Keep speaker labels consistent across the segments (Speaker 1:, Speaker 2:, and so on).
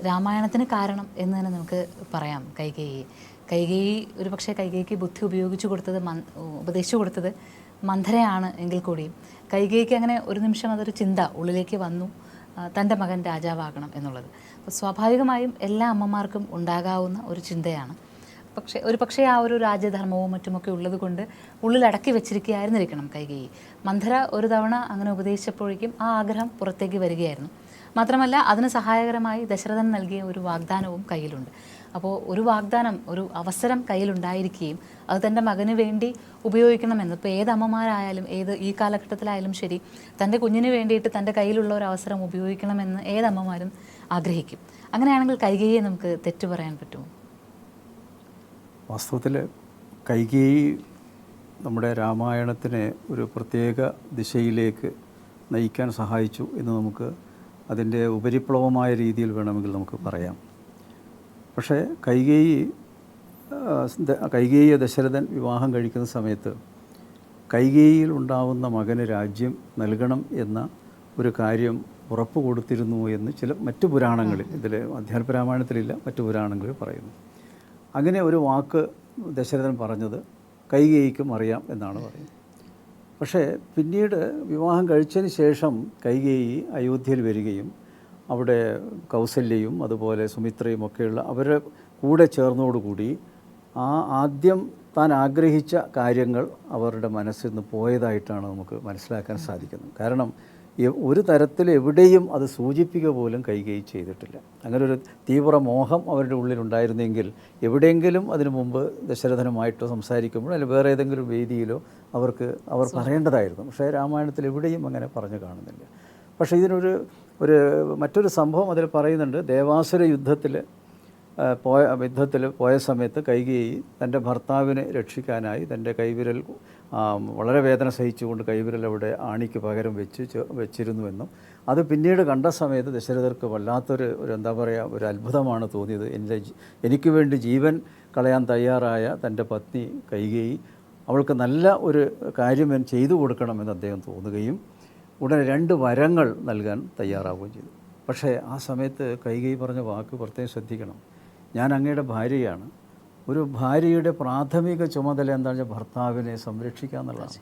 Speaker 1: രാമായണത്തിന് കാരണം എന്ന് തന്നെ നമുക്ക് പറയാം കൈകേയി. കൈകേയി ഒരു പക്ഷേ കൈകേയിക്ക് ബുദ്ധി ഉപദേശിച്ചു കൊടുത്തത് മന്ഥരയാണ് എങ്കിൽ കൂടിയും കൈകേയിക്ക് അങ്ങനെ ഒരു നിമിഷം അതൊരു ചിന്ത ഉള്ളിലേക്ക് വന്നു, തൻ്റെ മകൻ രാജാവാകണം എന്നുള്ളത്. അപ്പോൾ സ്വാഭാവികമായും എല്ലാ അമ്മമാർക്കും ഉണ്ടാകാവുന്ന ഒരു ചിന്തയാണ്. പക്ഷേ ആ ഒരു രാജ്യധർമ്മവും മറ്റുമൊക്കെ ഉള്ളത് കൊണ്ട് ഉള്ളിലടക്കി വെച്ചിരിക്കുകയായിരുന്നിരിക്കണം കൈകേയി. മന്ഥര ഒരു തവണ അങ്ങനെ ഉപദേശിച്ചപ്പോഴേക്കും ആ ആഗ്രഹം പുറത്തേക്ക് വരികയായിരുന്നു. മാത്രമല്ല അതിന് സഹായകരമായി ദശരഥൻ നൽകിയ ഒരു വാഗ്ദാനവും കയ്യിലുണ്ട്. അപ്പോൾ ഒരു വാഗ്ദാനം, ഒരു അവസരം കയ്യിലുണ്ടായിരിക്കുകയും അത് തൻ്റെ മകന് വേണ്ടി ഉപയോഗിക്കണമെന്ന് ഇപ്പോൾ ഏത് അമ്മമാരായാലും ഈ കാലഘട്ടത്തിലായാലും ശരി, തൻ്റെ കുഞ്ഞിന് വേണ്ടിയിട്ട് തൻ്റെ കയ്യിലുള്ള ഒരു അവസരം ഉപയോഗിക്കണമെന്ന് ഏതമ്മമാരും ആഗ്രഹിക്കും. അങ്ങനെയാണെങ്കിൽ കൈകേയിയെ നമുക്ക് തെറ്റു പറയാൻ പറ്റുമോ?
Speaker 2: വാസ്തവത്തിൽ കൈകേയി നമ്മുടെ രാമായണത്തിനെ ഒരു പ്രത്യേക ദിശയിലേക്ക് നയിക്കാൻ സഹായിച്ചു എന്ന് നമുക്ക് അതിൻ്റെ ഉപരിപ്ലവമായ രീതിയിൽ വേണമെങ്കിൽ നമുക്ക് പറയാം. പക്ഷേ കൈകേയിയെ ദശരഥൻ വിവാഹം കഴിക്കുന്ന സമയത്ത് കൈകേയിയിൽ ഉണ്ടാവുന്ന മകന് രാജ്യം നൽകണം എന്ന ഒരു കാര്യം ഉറപ്പ് കൊടുത്തിരുന്നു എന്ന് മറ്റു പുരാണങ്ങളിൽ, ഇതിൽ അധ്യാത്മരാമായണത്തിലില്ല, മറ്റു പുരാണങ്ങളിൽ പറയുന്നു. അങ്ങനെ ഒരു വാക്ക് ദശരഥൻ പറഞ്ഞത് കൈകേയിക്കും അറിയാം എന്നാണ് പറയുന്നത്. പക്ഷേ പിന്നീട് വിവാഹം കഴിച്ചതിന് ശേഷം കൈകേയി അയോധ്യയിൽ വരികയും അവിടെ കൗസല്യയും അതുപോലെ സുമിത്രയും ഒക്കെയുള്ള അവരുടെ കൂടെ ചേർന്നതോടുകൂടി ആദ്യം താൻ ആഗ്രഹിച്ച കാര്യങ്ങൾ അവരുടെ മനസ്സിൽ നിന്ന് പോയതായിട്ടാണ് നമുക്ക് മനസ്സിലാക്കാൻ സാധിക്കുന്നത്. കാരണം ഒരു തരത്തിൽ എവിടെയും അത് സൂചിപ്പിക്കുക പോലും കൈകേയി ചെയ്തിട്ടില്ല. അങ്ങനെ ഒരു തീവ്ര മോഹം അവരുടെ ഉള്ളിലുണ്ടായിരുന്നെങ്കിൽ എവിടെയെങ്കിലും അതിനു മുമ്പ് ദശരഥനുമായിട്ടോ സംസാരിക്കുമ്പോഴോ അല്ലെങ്കിൽ വേറെ ഏതെങ്കിലും വേദിയിലോ അവർ പറയേണ്ടതായിരുന്നു. പക്ഷേ രാമായണത്തിൽ എവിടെയും അങ്ങനെ പറഞ്ഞു കാണുന്നില്ല. പക്ഷേ ഇതിനൊരു മറ്റൊരു സംഭവം അതിൽ പറയുന്നുണ്ട്. ദേവാസുര യുദ്ധത്തിൽ പോയ സമയത്ത് കൈകേയി തൻ്റെ ഭർത്താവിനെ രക്ഷിക്കാനായി തൻ്റെ കൈവിരൽ വളരെ വേദന സഹിച്ചുകൊണ്ട് കൈവിരൽ അവിടെ ആണിക്ക് പകരം വെച്ചിരുന്നുവെന്നും അത് പിന്നീട് കണ്ട സമയത്ത് ദശരഥർക്ക് വല്ലാത്തൊരു ഒരു അത്ഭുതമാണ് തോന്നിയത്. എനിക്ക് വേണ്ടി ജീവൻ കളയാൻ തയ്യാറായ തൻ്റെ പത്നി കൈകേയി, അവൾക്ക് നല്ല ഒരു കാര്യം ചെയ്തു കൊടുക്കണമെന്ന് അദ്ദേഹം തോന്നുകയും ഉടനെ 2 വരങ്ങൾ നൽകാൻ തയ്യാറാവുകയും ചെയ്തു. പക്ഷേ ആ സമയത്ത് കൈകേയി പറഞ്ഞ വാക്ക് പ്രത്യേകം ശ്രദ്ധിക്കണം. ഞാൻ അങ്ങയുടെ ഭാര്യയാണ്. ഒരു ഭാര്യയുടെ പ്രാഥമിക ചുമതല എന്താണെന്ന് വെച്ചാൽ ഭർത്താവിനെ സംരക്ഷിക്കുക എന്നുള്ളതാണ്.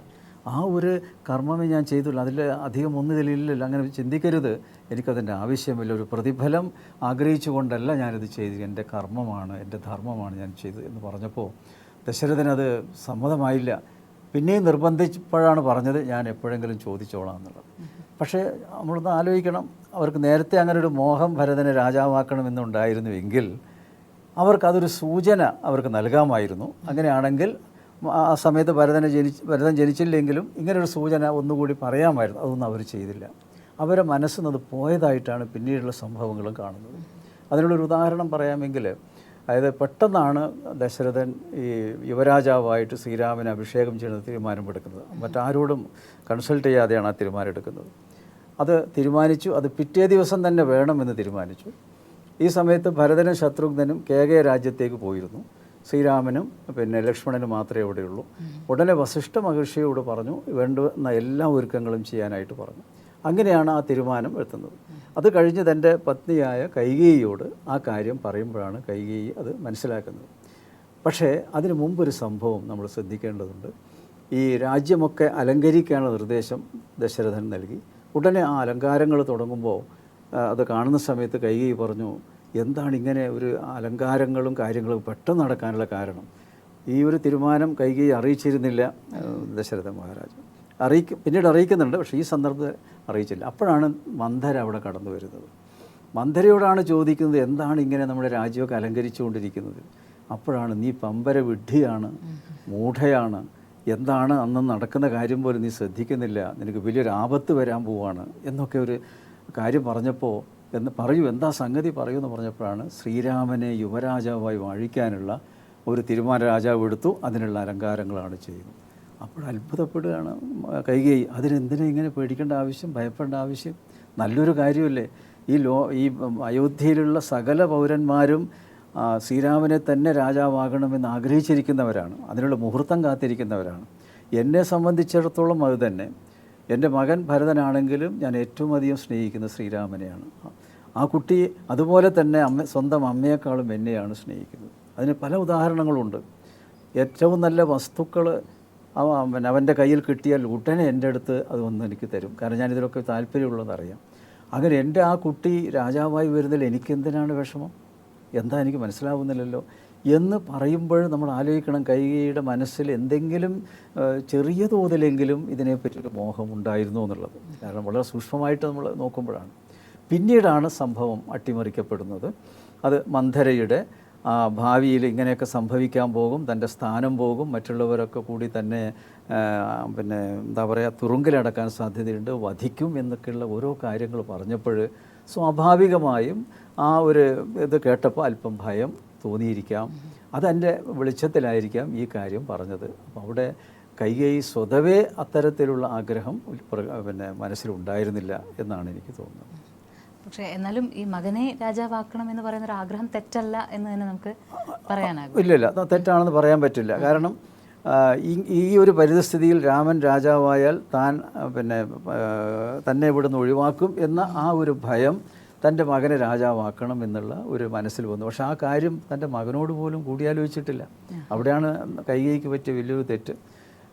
Speaker 2: ആ ഒരു കർമ്മമേ ഞാൻ ചെയ്തുള്ളൂ. അതിൽ അധികം ഒന്നുമില്ലല്ലോ. അങ്ങനെ ചിന്തിക്കരുത്. എനിക്കതിൻ്റെ ആവശ്യമില്ല. ഒരു പ്രതിഫലം ആഗ്രഹിച്ചുകൊണ്ടല്ല ഞാനിത് ചെയ്തു. എൻ്റെ കർമ്മമാണ്, എൻ്റെ ധർമ്മമാണ് ഞാൻ ചെയ്തത് എന്ന് പറഞ്ഞപ്പോൾ ദശരഥനത് സമ്മതമായില്ല. പിന്നെയും നിർബന്ധിച്ചപ്പോഴാണ് പറഞ്ഞത് ഞാൻ എപ്പോഴെങ്കിലും ചോദിച്ചോളാം എന്നുള്ളത്. പക്ഷേ നമ്മളൊന്ന് ആലോചിക്കണം, അവർക്ക് നേരത്തെ അങ്ങനെ ഒരു മോഹം ഭരതനെ രാജാവാക്കണമെന്നുണ്ടായിരുന്നുവെങ്കിൽ അവർക്കതൊരു സൂചന അവർക്ക് നൽകാമായിരുന്നു. അങ്ങനെയാണെങ്കിൽ ആ സമയത്ത് ഭരതൻ ജനിച്ചില്ലെങ്കിലും ഇങ്ങനൊരു സൂചന ഒന്നുകൂടി പറയാമായിരുന്നു. അതൊന്നും അവർ ചെയ്തില്ല. അവരെ മനസ്സിൽ നിന്ന് പോയതായിട്ടാണ് പിന്നീടുള്ള സംഭവങ്ങളും കാണുന്നത്. അതിനുള്ളൊരു ഉദാഹരണം പറയാമെങ്കിൽ, അതായത് പെട്ടെന്നാണ് ദശരഥൻ ഈ യുവരാജാവായിട്ട് ശ്രീരാമനെ അഭിഷേകം ചെയ്യുന്ന തീരുമാനമെടുക്കുന്നത്. മറ്റാരോടും കൺസൾട്ട് ചെയ്യാതെയാണ് ആ തീരുമാനം എടുക്കുന്നത്. അത് തീരുമാനിച്ചു. അത് പിറ്റേ ദിവസം തന്നെ വേണമെന്ന് തീരുമാനിച്ചു. ഈ സമയത്ത് ഭരതനും ശത്രുഘ്നനും കേകയ രാജ്യത്തേക്ക് പോയിരുന്നു. ശ്രീരാമനും ലക്ഷ്മണനും മാത്രമേ ഇവിടെയുള്ളൂ. ഉടനെ വസിഷ്ഠ മഹർഷിയോട് പറഞ്ഞു വേണ്ടുന്ന എല്ലാ ഒരുക്കങ്ങളും ചെയ്യാനായിട്ട് പറഞ്ഞു. അങ്ങനെയാണ് ആ തീരുമാനം എത്തുന്നത്. അത് കഴിഞ്ഞ് തൻ്റെ പത്നിയായ കൈകേയിയോട് ആ കാര്യം പറയുമ്പോഴാണ് കൈകേയി അത് മനസ്സിലാക്കുന്നത്. പക്ഷേ അതിനു മുമ്പൊരു സംഭവം നമ്മൾ ശ്രദ്ധിക്കേണ്ടതുണ്ട്. ഈ രാജ്യമൊക്കെ അലങ്കരിക്കാനുള്ള നിർദ്ദേശം ദശരഥൻ നൽകി. ഉടനെ ആ അലങ്കാരങ്ങൾ തുടങ്ങുമ്പോൾ അത് കാണുന്ന സമയത്ത് കൈകേയി പറഞ്ഞു, എന്താണ് ഇങ്ങനെ ഒരു അലങ്കാരങ്ങളും കാര്യങ്ങളും പെട്ടെന്ന് നടക്കാനുള്ള കാരണം? ഈ ഒരു തീരുമാനം കൈകേയി അറിയിച്ചിരുന്നില്ല ദശരഥ മഹാരാജ്. പിന്നീട് അറിയിക്കുന്നുണ്ട്, പക്ഷേ ഈ സന്ദർഭത്തിൽ അറിയിച്ചില്ല. അപ്പോഴാണ് മന്ഥര അവിടെ കടന്നു വരുന്നത്. മന്ഥരയോടാണ് ചോദിക്കുന്നത്, എന്താണ് ഇങ്ങനെ നമ്മുടെ രാജ്യമൊക്കെ അലങ്കരിച്ചുകൊണ്ടിരിക്കുന്നത്? അപ്പോഴാണ്, നീ പമ്പര വിഡ്ഢിയാണ്, മൂഢയാണ്, എന്താണ് അന്ന് നടക്കുന്ന കാര്യം പോലും നീ ശ്രദ്ധിക്കുന്നില്ല, നിനക്ക് വലിയൊരു ആപത്ത് വരാൻ പോവാണ് എന്നൊക്കെ ഒരു കാര്യം പറഞ്ഞപ്പോൾ, എന്താ സംഗതി പറയൂ എന്ന് പറഞ്ഞപ്പോഴാണ് ശ്രീരാമനെ യുവരാജാവായി വാഴിക്കാനുള്ള ഒരു തീരുമാനം രാജാവ് എടുത്തു. അതിനുള്ള അലങ്കാരങ്ങളാണ് ചെയ്യുന്നത്. അപ്പോൾ അത്ഭുതപ്പെടുകയാണ് കൈകേയി. അതിനെന്തിനാ ഇങ്ങനെ പേടിക്കേണ്ട ആവശ്യം, ഭയപ്പെടേണ്ട ആവശ്യം? നല്ലൊരു കാര്യമല്ലേ? ഈ അയോധ്യയിലുള്ള സകല പൗരന്മാരും ശ്രീരാമനെ തന്നെ രാജാവാകണമെന്ന് ആഗ്രഹിച്ചിരിക്കുന്നവരാണ്. അതിനുള്ള മുഹൂർത്തം കാത്തിരിക്കുന്നവരാണ്. എന്നെ സംബന്ധിച്ചിടത്തോളം അത് തന്നെ. എൻ്റെ മകൻ ഭരതനാണെങ്കിലും ഞാൻ ഏറ്റവും അധികം സ്നേഹിക്കുന്ന ശ്രീരാമനെയാണ്. ആ കുട്ടി അതുപോലെ തന്നെ സ്വന്തം അമ്മയെക്കാളും എന്നെയാണ് സ്നേഹിക്കുന്നത്. അതിന് പല ഉദാഹരണങ്ങളുണ്ട്. ഏറ്റവും നല്ല വസ്തുക്കൾ പിന്നെ അവൻ്റെ കയ്യിൽ കിട്ടിയാൽ ഉടനെ എൻ്റെ അടുത്ത് അത് വന്ന് എനിക്ക് തരും. കാരണം ഞാനിതിലൊക്കെ താല്പര്യമുള്ളതറിയാം. അങ്ങനെ എൻ്റെ ആ കുട്ടി രാജാവായി വരുന്നതിൽ എനിക്കെന്തിനാണ് വിഷമം, എന്താ എനിക്ക് മനസ്സിലാവുന്നില്ലല്ലോ എന്ന് പറയുമ്പോൾ നമ്മൾ ആലോചിക്കണം, കൈകേയിയുടെ മനസ്സിൽ എന്തെങ്കിലും ചെറിയ തോതിലെങ്കിലും ഇതിനെപ്പറ്റിയൊരു മോഹം ഉണ്ടായിരുന്നു എന്നുള്ളത്. കാരണം വളരെ സൂക്ഷ്മമായിട്ട് നമ്മൾ നോക്കുമ്പോഴാണ്. പിന്നീടാണ് സംഭവം അട്ടിമറിക്കപ്പെടുന്നത്. അത് മന്ധരയുടെ ഭാവിയിൽ ഇങ്ങനെയൊക്കെ സംഭവിക്കാൻ പോകും, തൻ്റെ സ്ഥാനം പോകും, മറ്റുള്ളവരൊക്കെ കൂടി തന്നെ പിന്നെ എന്താ പറയുക തുറുങ്കിലടക്കാൻ സാധ്യതയുണ്ട്, വധിക്കും എന്നൊക്കെയുള്ള ഓരോ കാര്യങ്ങൾ പറഞ്ഞപ്പോൾ സ്വാഭാവികമായും ആ ഒരു ഇത് കേട്ടപ്പോൾ അല്പം ഭയം തോന്നിയിരിക്കാം. അതെൻ്റെ വെളിച്ചത്തിലായിരിക്കാം ഈ കാര്യം പറഞ്ഞത്. അപ്പോൾ അവിടെ കൈകേയി സ്വതവേ അത്തരത്തിലുള്ള ആഗ്രഹം പിന്നെ മനസ്സിലുണ്ടായിരുന്നില്ല എന്നാണ് എനിക്ക് തോന്നുന്നത്.
Speaker 1: പക്ഷേ എന്നാലും ഈ മകനെ രാജാവാക്കണം എന്ന് പറയുന്ന ഒരു ആഗ്രഹം തെറ്റല്ല എന്ന് തന്നെ നമുക്ക് പറയാനാകും.
Speaker 2: ഇല്ലില്ല, തെറ്റാണെന്ന് പറയാൻ പറ്റില്ല. കാരണം ഈ ഒരു പരിതസ്ഥിതിയിൽ രാമൻ രാജാവായാൽ താൻ പിന്നെ തന്നെ ഇവിടുന്ന് ഒഴിവാക്കും എന്ന ആ ഒരു ഭയം തൻ്റെ മകനെ രാജാവാക്കണം എന്നുള്ള ഒരു മനസ്സിൽ വന്നു. പക്ഷേ ആ കാര്യം തൻ്റെ മകനോട് പോലും കൂടിയാലോചിച്ചിട്ടില്ല. അവിടെയാണ് കൈകേയിക്ക് പറ്റിയ വലിയൊരു തെറ്റ്.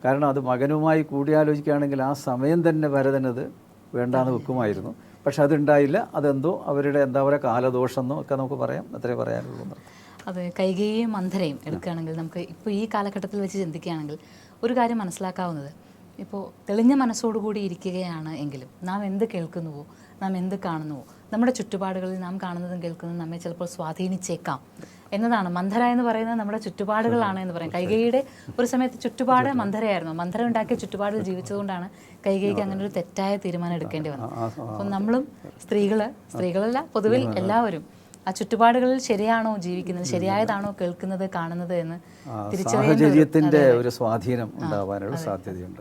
Speaker 2: കാരണം അത് മകനുമായി കൂടിയാലോചിക്കുകയാണെങ്കിൽ ആ സമയം തന്നെ ഭരതനത് വേണ്ടാന്ന് വെക്കുമായിരുന്നു. പക്ഷെ അതുണ്ടായില്ല. അതെന്തോ അവരുടെ എന്താ പറയുക കാലദോഷമെന്നോ ഒക്കെ നമുക്ക് പറയാം. അത്രേ പറയാനുള്ളൂ.
Speaker 1: അതെ, കൈകേയിയും മന്ധരയും എടുക്കുകയാണെങ്കിൽ നമുക്ക് ഇപ്പോൾ ഈ കാലഘട്ടത്തിൽ വെച്ച് ചിന്തിക്കുകയാണെങ്കിൽ ഒരു കാര്യം മനസ്സിലാക്കാവുന്നത്, ഇപ്പോൾ തെളിഞ്ഞ മനസ്സോടുകൂടി ഇരിക്കുകയാണ് എങ്കിലും നാം എന്ത് കേൾക്കുന്നുവോ, നാം എന്ത് കാണുന്നുവോ, നമ്മുടെ ചുറ്റുപാടുകളിൽ നാം കാണുന്നതും കേൾക്കുന്നതും നമ്മെ ചിലപ്പോൾ സ്വാധീനിച്ചേക്കാം എന്നതാണ്. മന്ധര എന്ന് പറയുന്നത് നമ്മുടെ ചുറ്റുപാടുകളാണ് എന്ന് പറയും. കൈകേയിയുടെ ഒരു സമയത്ത് ചുറ്റുപാട് മന്ധരയായിരുന്നു. മന്ധര ഉണ്ടാക്കിയ ചുറ്റുപാടിൽ ജീവിച്ചതുകൊണ്ടാണ് കൈകേയിക്ക് അങ്ങനെ ഒരു തെറ്റായ തീരുമാനം എടുക്കേണ്ടി വന്നത്. അപ്പം നമ്മളും സ്ത്രീകളല്ല പൊതുവിൽ എല്ലാവരും ആ ചുറ്റുപാടുകളിൽ ശരിയാണോ ജീവിക്കുന്നത്, ശരിയായതാണോ കേൾക്കുന്നത്, കാണുന്നത് എന്ന് തിരിച്ചറിയുന്ന
Speaker 2: സാഹചര്യത്തിൻ്റെ ഒരു സ്വാധീനം ഉണ്ടാവാനുള്ള സാധ്യതയുണ്ട്.